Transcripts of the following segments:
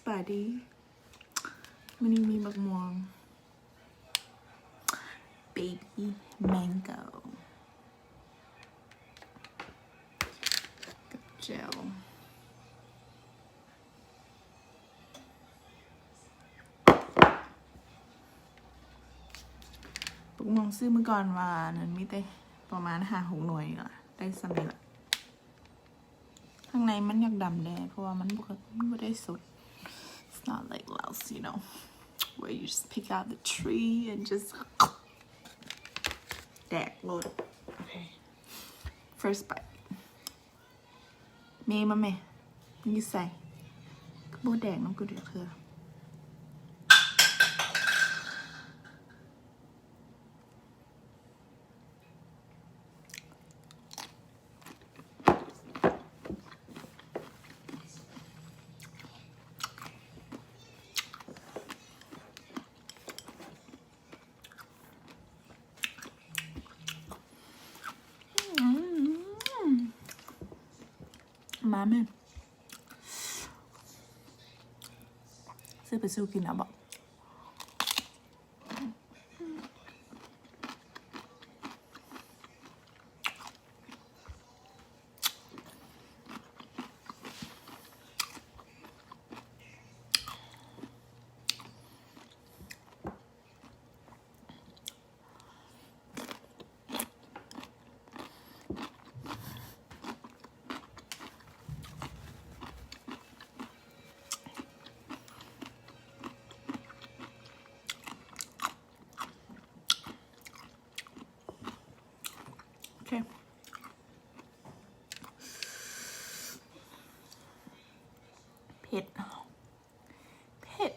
บายดีมันนี้มีบักม่วง baby mango กับเจลบักม่วงซื้อเมื่อก่อนว่านั้นมีแต่ประมาณ5-6 หน่วยละได้สำเร็จละข้างในมันอยากดำแดงเพราะว่ามันไม่ได้สด it's not like Laos you know where you just pick out the tree and just แดกโลด okay first bite เมย์มาเมย์นี่ใส่กระโบแดงน้ำกูเดือดเธอมาแม่ซื้อไปซื้อกินเอาบอกโอเคเผ็ดเผ็ด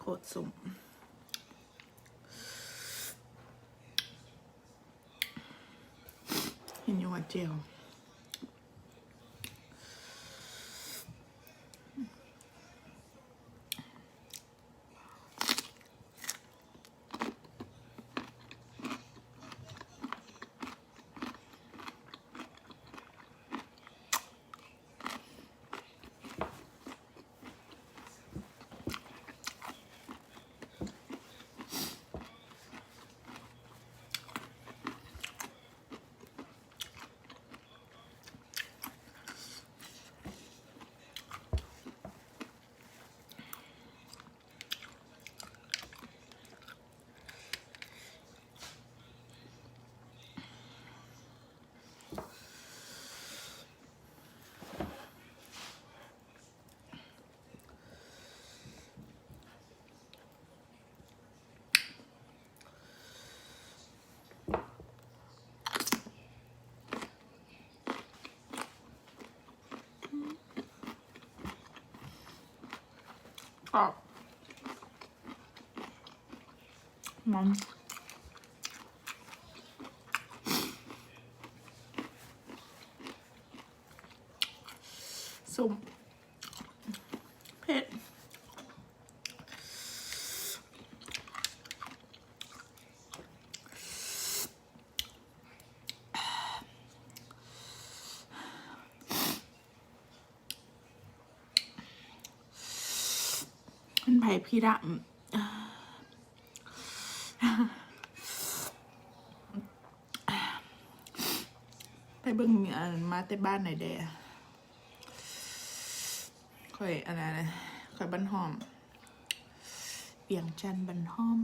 โคตรสุ่มเห็นอยู่ว่าเจลออกมันสุ่มเผ็ด มันไผ่พี่ดำไปเบิ่งมาแต่บ้านไหนเด้ค่อยอะไรนะค่อยบันหอมเวียงจันทน์บันหอม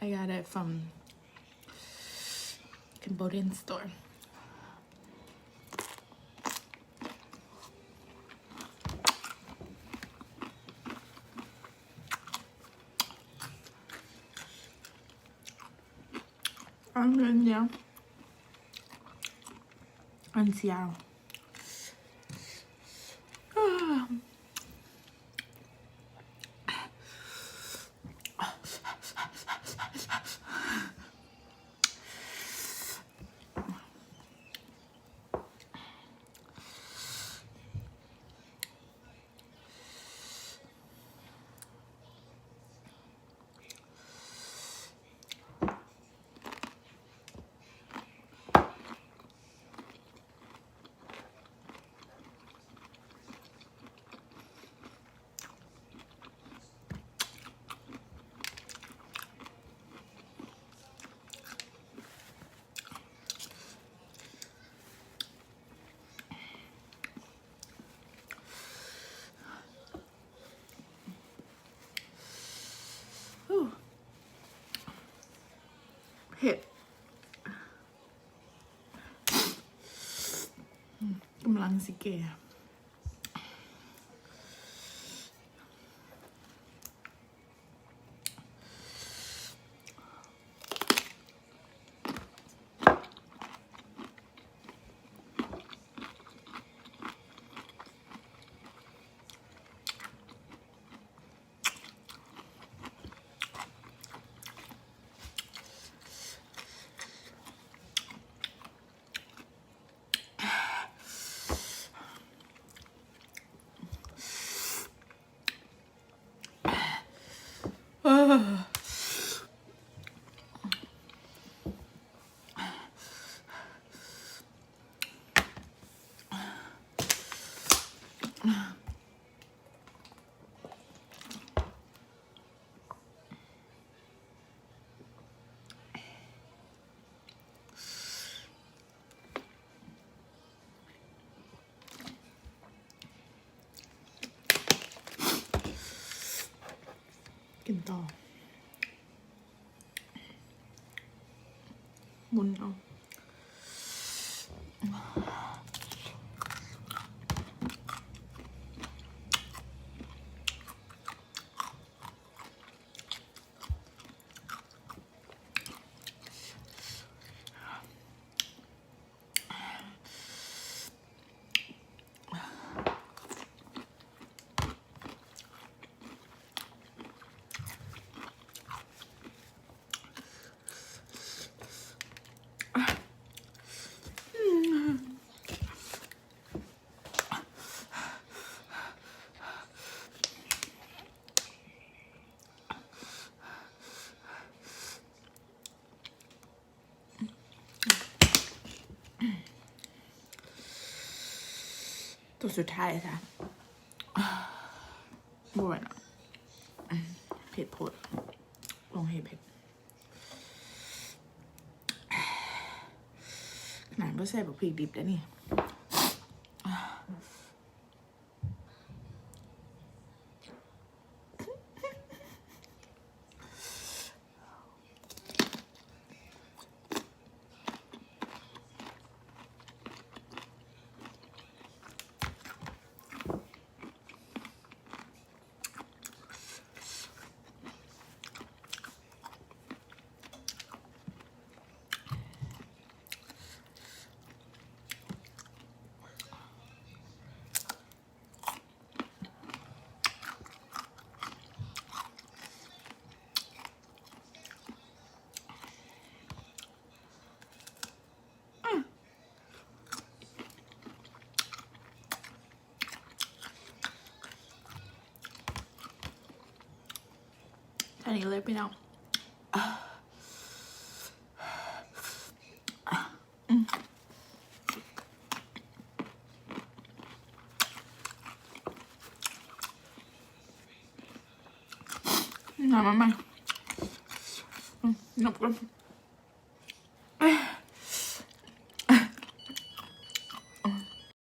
I got it from Cambodian store. Ăn lên nha. Ăn xào. Ooh. เผ็ดกำลังสิเกะกินต่อมุนเอาตัวสุดท้ายค่ะบวยนะเผ็ดโพดลงให้เผ็ดขนาดไม่ใส่แบบพริกดิบแล้วนี่ นี้เลยพี่น้องน้ำมันนกกัน